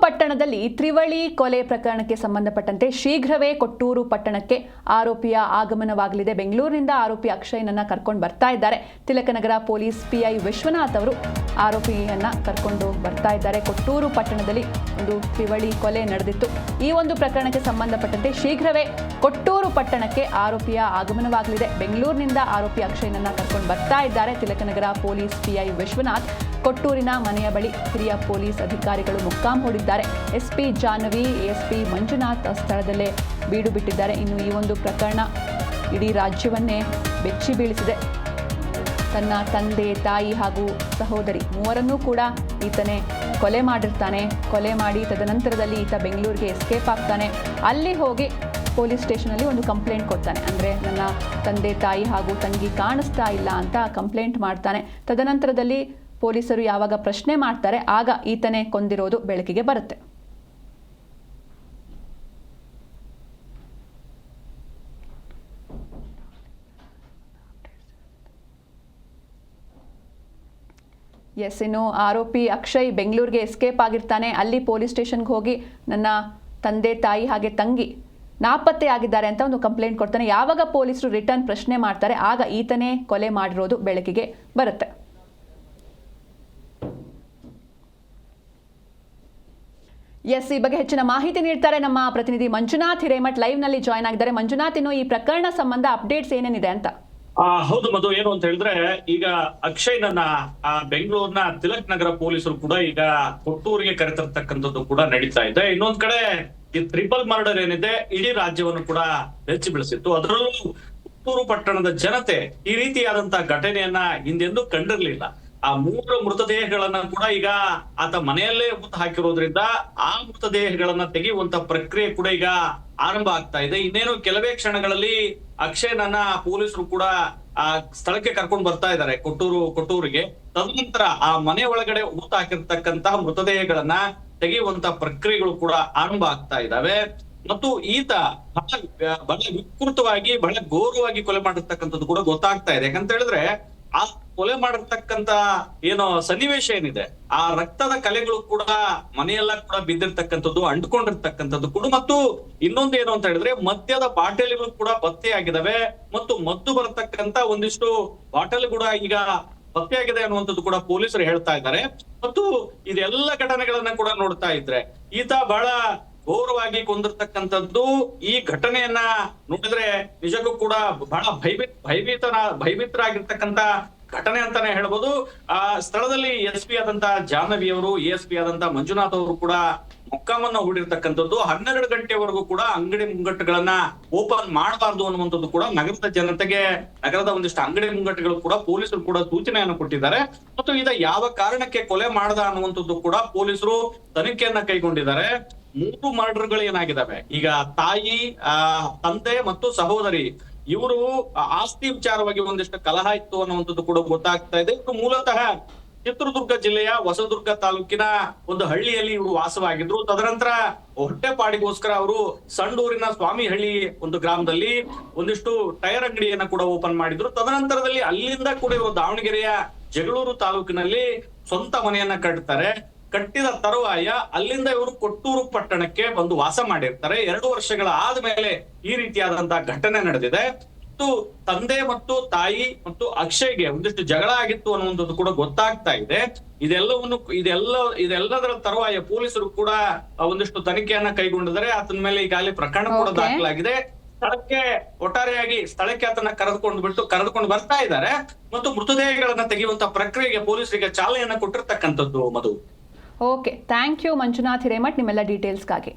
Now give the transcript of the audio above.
ಪಟ್ಟಣದಲ್ಲಿ ತ್ರಿವಳಿ ಕೊಲೆ ಪ್ರಕರಣಕ್ಕೆ ಸಂಬಂಧಪಟ್ಟಂತೆ ಶೀಘ್ರವೇ ಕೊಟ್ಟೂರು ಪಟ್ಟಣಕ್ಕೆ ಆರೋಪಿಯ ಆಗಮನವಾಗಲಿದೆ. ಬೆಂಗಳೂರಿನಿಂದ ಆರೋಪಿ ಅಕ್ಷಯ್ನನ್ನ ಕರ್ಕೊಂಡು ಬರ್ತಾ ಇದ್ದಾರೆ. ತಿಲಕನಗರ ಪೊಲೀಸ್ ಪಿಐ ವಿಶ್ವನಾಥ್ ಅವರು ಆರೋಪಿಯನ್ನ ಕರ್ಕೊಂಡು ಬರ್ತಾ ಇದ್ದಾರೆ. ಕೊಟ್ಟೂರು ಪಟ್ಟಣದಲ್ಲಿ ಒಂದು ತ್ರಿವಳಿ ಕೊಲೆ ನಡೆದಿತ್ತು. ಈ ಒಂದು ಪ್ರಕರಣಕ್ಕೆ ಸಂಬಂಧಪಟ್ಟಂತೆ ಶೀಘ್ರವೇ ಕೊಟ್ಟೂರು ಪಟ್ಟಣಕ್ಕೆ ಆರೋಪಿಯ ಆಗಮನವಾಗಲಿದೆ. ಬೆಂಗಳೂರಿನಿಂದ ಆರೋಪಿ ಅಕ್ಷಯ್ನನ್ನ ಕರ್ಕೊಂಡು ಬರ್ತಾ ಇದ್ದಾರೆ. ತಿಲಕನಗರ ಪೊಲೀಸ್ ಪಿಐ ವಿಶ್ವನಾಥ್ ಕೊಟ್ಟೂರಿನ ಮನೆಯ ಬಳಿ ಹಿರಿಯ ಪೊಲೀಸ್ ಅಧಿಕಾರಿಗಳು ಮೊಕ್ಕಾಂ ಹೂಡಿದ್ದಾರೆ. ಎಸ್ಪಿ ಜಾಹ್ನವಿ, ಎಎಸ್ಪಿ ಮಂಜುನಾಥ್ ಸ್ಥಳದಲ್ಲೇ ಬೀಡು ಬಿಟ್ಟಿದ್ದಾರೆ. ಇನ್ನು ಈ ಒಂದು ಪ್ರಕರಣ ಇಡೀ ರಾಜ್ಯವನ್ನೇ ಬೆಚ್ಚಿ ಬೀಳಿಸಿದೆ. ತನ್ನ ತಂದೆ, ತಾಯಿ ಹಾಗೂ ಸಹೋದರಿ ಮೂವರನ್ನೂ ಕೂಡ ಈತನೇ ಕೊಲೆ ಮಾಡಿರ್ತಾನೆ. ಕೊಲೆ ಮಾಡಿ ತದನಂತರದಲ್ಲಿ ಈತ ಬೆಂಗಳೂರಿಗೆ ಎಸ್ಕೇಪ್ ಆಗ್ತಾನೆ. ಅಲ್ಲಿ ಹೋಗಿ ಪೊಲೀಸ್ ಸ್ಟೇಷನಲ್ಲಿ ಒಂದು ಕಂಪ್ಲೇಂಟ್ ಕೊಡ್ತಾನೆ. ಅಂದರೆ ನನ್ನ ತಂದೆ, ತಾಯಿ ಹಾಗೂ ತಂಗಿ ಕಾಣಿಸ್ತಾ ಇಲ್ಲ ಅಂತ ಕಂಪ್ಲೇಂಟ್ ಮಾಡ್ತಾನೆ. ತದನಂತರದಲ್ಲಿ ಪೊಲೀಸರು ಯಾವಾಗ ಪ್ರಶ್ನೆ ಮಾಡ್ತಾರೆ ಆಗ ಈತನೇ ಕೊಂದಿರೋದು ಬೆಳಕಿಗೆ ಬರುತ್ತೆ. ಇನ್ನು ಆರೋಪಿ ಅಕ್ಷಯ್ ಬೆಂಗಳೂರಿಗೆ ಎಸ್ಕೇಪ್ ಆಗಿರ್ತಾನೆ. ಅಲ್ಲಿ ಪೊಲೀಸ್ ಸ್ಟೇಷನ್ಗೆ ಹೋಗಿ ನನ್ನ ತಂದೆ, ತಾಯಿ ಹಾಗೆ ತಂಗಿ ನಾಪತ್ತೆ ಆಗಿದ್ದಾರೆ ಅಂತ ಒಂದು ಕಂಪ್ಲೇಂಟ್ ಕೊಡ್ತಾನೆ. ಯಾವಾಗ ಪೊಲೀಸರು ರಿಟರ್ನ್ ಪ್ರಶ್ನೆ ಮಾಡ್ತಾರೆ ಆಗ ಈತನೇ ಕೊಲೆ ಮಾಡಿರೋದು ಬೆಳಕಿಗೆ ಬರುತ್ತೆ. ಈ ಬಗ್ಗೆ ಹೆಚ್ಚಿನ ಮಾಹಿತಿ ನೀಡ್ತಾರೆ ನಮ್ಮ ಪ್ರತಿನಿಧಿ ಮಂಜುನಾಥ್ ಹಿರೇಮಠ್. ಲೈವ್ ನಲ್ಲಿ ಜಾಯ್ನ್ ಆಗಿದ್ದಾರೆ. ಮಂಜುನಾಥ್, ಇನ್ನು ಈ ಪ್ರಕರಣ ಸಂಬಂಧ ಅಪ್ಡೇಟ್ಸ್ ಏನೇನಿದೆ ಅಂತ? ಹೌದು ಮಧು, ಏನು ಅಂತ ಹೇಳಿದ್ರೆ ಈಗ ಅಕ್ಷಯ್ನನ್ನ ಬೆಂಗಳೂರಿನ ತಿಲಕ್ ನಗರ ಪೊಲೀಸರು ಕೂಡ ಈಗ ಕೊಟ್ಟೂರಿಗೆ ಕರೆತರ್ತಕ್ಕಂಥದ್ದು ಕೂಡ ನಡೀತಾ ಇದೆ. ಇನ್ನೊಂದ್ ಕಡೆ ಈ ಟ್ರಿಪಲ್ ಮರ್ಡರ್ ಏನಿದೆ ಇಡೀ ರಾಜ್ಯವನ್ನು ಕೂಡ ಬೆಚ್ಚಿ ಬೀಳಿಸಿತ್ತು. ಅದರಲ್ಲೂ ಕೊಟ್ಟೂರು ಪಟ್ಟಣದ ಜನತೆ ಈ ರೀತಿಯಾದಂತಹ ಘಟನೆಯನ್ನ ಹಿಂದೆಂದೂ ಕಂಡಿರ್ಲಿಲ್ಲ. ಆ 3 ಮೃತದೇಹಗಳನ್ನ ಕೂಡ ಈಗ ಆತ ಮನೆಯಲ್ಲೇ ಹುಟ್ಟು ಹಾಕಿರೋದ್ರಿಂದ ಆ ಮೃತದೇಹಗಳನ್ನ ತೆಗೆಯುವಂತ ಪ್ರಕ್ರಿಯೆ ಕೂಡ ಈಗ ಆರಂಭ ಆಗ್ತಾ ಇದೆ. ಇನ್ನೇನು ಕೆಲವೇ ಕ್ಷಣಗಳಲ್ಲಿ ಅಕ್ಷಯ್ನನ್ನ ಪೊಲೀಸರು ಕೂಡ ಆ ಸ್ಥಳಕ್ಕೆ ಕರ್ಕೊಂಡು ಬರ್ತಾ ಇದ್ದಾರೆ, ಕೊಟ್ಟೂರಿಗೆ. ತದನಂತರ ಆ ಮನೆ ಒಳಗಡೆ ಊತ ಹಾಕಿರ್ತಕ್ಕಂತಹ ಮೃತದೇಹಗಳನ್ನ ತೆಗೆಯುವಂತ ಪ್ರಕ್ರಿಯೆಗಳು ಕೂಡ ಆರಂಭ ಆಗ್ತಾ ಇದ್ದಾವೆ. ಮತ್ತು ಈತ ಬಹಳ ವಿಕೃತವಾಗಿ, ಬಹಳ ಘೋರವಾಗಿ ಕೊಲೆ ಮಾಡಿರ್ತಕ್ಕಂಥದ್ದು ಕೂಡ ಗೊತ್ತಾಗ್ತಾ ಇದೆ. ಯಾಕಂತ ಹೇಳಿದ್ರೆ ಆ ಕೊಲೆ ಮಾಡಿರ್ತಕ್ಕಂತ ಏನೋ ಸನ್ನಿವೇಶ ಏನಿದೆ, ಆ ರಕ್ತದ ಕಲೆಗಳು ಕೂಡ ಮನೆಯೆಲ್ಲ ಕೂಡ ಬಿದ್ದಿರ್ತಕ್ಕಂಥದ್ದು, ಅಂಟ್ಕೊಂಡಿರ್ತಕ್ಕಂಥದ್ದು ಕೂಡ. ಮತ್ತು ಇನ್ನೊಂದು ಏನು ಅಂತ ಹೇಳಿದ್ರೆ ಮದ್ಯದ ಬಾಟಲಿಗಳು ಕೂಡ ಪತ್ತೆಯಾಗಿದ್ದಾವೆ. ಮತ್ತು ಮದ್ದು ಬರತಕ್ಕಂತ ಒಂದಿಷ್ಟು ಬಾಟಲ್ ಕೂಡ ಈಗ ಪತ್ತೆಯಾಗಿದೆ ಅನ್ನುವಂಥದ್ದು ಕೂಡ ಪೊಲೀಸರು ಹೇಳ್ತಾ ಇದ್ದಾರೆ. ಮತ್ತು ಇದೆಲ್ಲ ಘಟನೆಗಳನ್ನ ಕೂಡ ನೋಡ್ತಾ ಇದ್ರೆ ಈತ ಬಹಳ ಘೋರವಾಗಿ ಕೊಂದಿರ್ತಕ್ಕಂಥದ್ದು. ಈ ಘಟನೆಯನ್ನ ನೋಡಿದ್ರೆ ನಿಜಕ್ಕೂ ಕೂಡ ಬಹಳ ಭಯಭೀತರಾಗಿರ್ತಕ್ಕಂಥ ಘಟನೆ ಅಂತಾನೆ ಹೇಳ್ಬೋದು. ಆ ಸ್ಥಳದಲ್ಲಿ ಎಸ್ಪಿ ಆದಂತ ಜಾಹ್ನವಿ ಅವರು, ಎಎಸ್ಪಿ ಆದಂತ ಮಂಜುನಾಥ್ ಅವರು ಕೂಡ ಮೊಕ್ಕಾಮನ್ನ ಹೂಡಿರ್ತಕ್ಕಂಥದ್ದು. 12 ಗಂಟೆವರೆಗೂ ಕೂಡ ಅಂಗಡಿ ಮುಂಗಟ್ಟುಗಳನ್ನ ಓಪನ್ ಮಾಡಬಾರ್ದು ಅನ್ನುವಂಥದ್ದು ಕೂಡ ನಗರದ ಜನತೆಗೆ, ನಗರದ ಒಂದಿಷ್ಟು ಅಂಗಡಿ ಮುಂಗಟ್ಟುಗಳು ಕೂಡ ಪೊಲೀಸರು ಕೂಡ ಸೂಚನೆಯನ್ನು ಕೊಟ್ಟಿದ್ದಾರೆ. ಮತ್ತು ಇದ ಯಾವ ಕಾರಣಕ್ಕೆ ಕೊಲೆ ಮಾಡದ ಅನ್ನುವಂಥದ್ದು ಕೂಡ ಪೊಲೀಸರು ತನಿಖೆಯನ್ನ ಕೈಗೊಂಡಿದ್ದಾರೆ. 3 ಮರ್ಡರ್ಗಳು ಏನಾಗಿದ್ದಾವೆ ಈಗ, ತಾಯಿ, ತಂದೆ ಮತ್ತು ಸಹೋದರಿ ಇವರು ಆಸ್ತಿ ವಿಚಾರವಾಗಿ ಒಂದಿಷ್ಟು ಕಲಹ ಇತ್ತು ಅನ್ನುವಂಥದ್ದು ಕೂಡ ಗೊತ್ತಾಗ್ತಾ ಇದೆ. ಇವರು ಮೂಲತಃ ಚಿತ್ರದುರ್ಗ ಜಿಲ್ಲೆಯ ಹೊಸದುರ್ಗ ತಾಲೂಕಿನ ಒಂದು ಹಳ್ಳಿಯಲ್ಲಿ ಇವರು ವಾಸವಾಗಿದ್ರು. ತದನಂತರ ಹೊಟ್ಟೆಪಾಡಿಗೋಸ್ಕರ ಅವರು ಸಂಡೂರಿನ ಸ್ವಾಮಿಹಳ್ಳಿ ಒಂದು ಗ್ರಾಮದಲ್ಲಿ ಒಂದಿಷ್ಟು ಟೈರ್ ಅಂಗಡಿಯನ್ನ ಕೂಡ ಓಪನ್ ಮಾಡಿದ್ರು. ತದನಂತರದಲ್ಲಿ ಅಲ್ಲಿಂದ ಕೂಡ ಇವರು ದಾವಣಗೆರೆಯ ಜಗಳೂರು ತಾಲೂಕಿನಲ್ಲಿ ಸ್ವಂತ ಮನೆಯನ್ನ ಕಟ್ತಾರೆ. ಕಟ್ಟಿದ ತರುವಾಯ ಅಲ್ಲಿಂದ ಇವರು ಕೊಟ್ಟೂರು ಪಟ್ಟಣಕ್ಕೆ ಬಂದು ವಾಸ ಮಾಡಿರ್ತಾರೆ. 2 ವರ್ಷಗಳ ಆದ್ಮೇಲೆ ಈ ರೀತಿಯಾದಂತಹ ಘಟನೆ ನಡೆದಿದೆ. ಮತ್ತು ತಂದೆ ಮತ್ತು ತಾಯಿ ಮತ್ತು ಅಕ್ಷಯ್ಗೆ ಒಂದಿಷ್ಟು ಜಗಳ ಆಗಿತ್ತು ಅನ್ನುವಂಥದ್ದು ಕೂಡ ಗೊತ್ತಾಗ್ತಾ ಇದೆ. ಇದೆಲ್ಲದರ ತರುವಾಯ ಪೊಲೀಸರು ಕೂಡ ಒಂದಿಷ್ಟು ತನಿಖೆಯನ್ನ ಕೈಗೊಂಡಿದ್ದಾರೆ. ಆತನ ಮೇಲೆ ಈಗಾಗಲೇ ಪ್ರಕರಣ ಕೂಡ ದಾಖಲಾಗಿದೆ. ಒಟ್ಟಾರೆಯಾಗಿ ಸ್ಥಳಕ್ಕೆ ಆತನ ಕರೆದುಕೊಂಡು ಬರ್ತಾ ಇದ್ದಾರೆ. ಮತ್ತು ಮೃತದೇಹಗಳನ್ನ ತೆಗೆಯುವಂತ ಪ್ರಕ್ರಿಯೆಗೆ ಪೊಲೀಸರಿಗೆ ಚಾಲನೆಯನ್ನ ಕೊಟ್ಟಿರ್ತಕ್ಕಂಥದ್ದು. Madhu, okay, thank you Manjunath Hiremath ನಿಮ್ಮೆಲ್ಲ ಡೀಟೇಲ್ಸ್ಗಾಗಿ.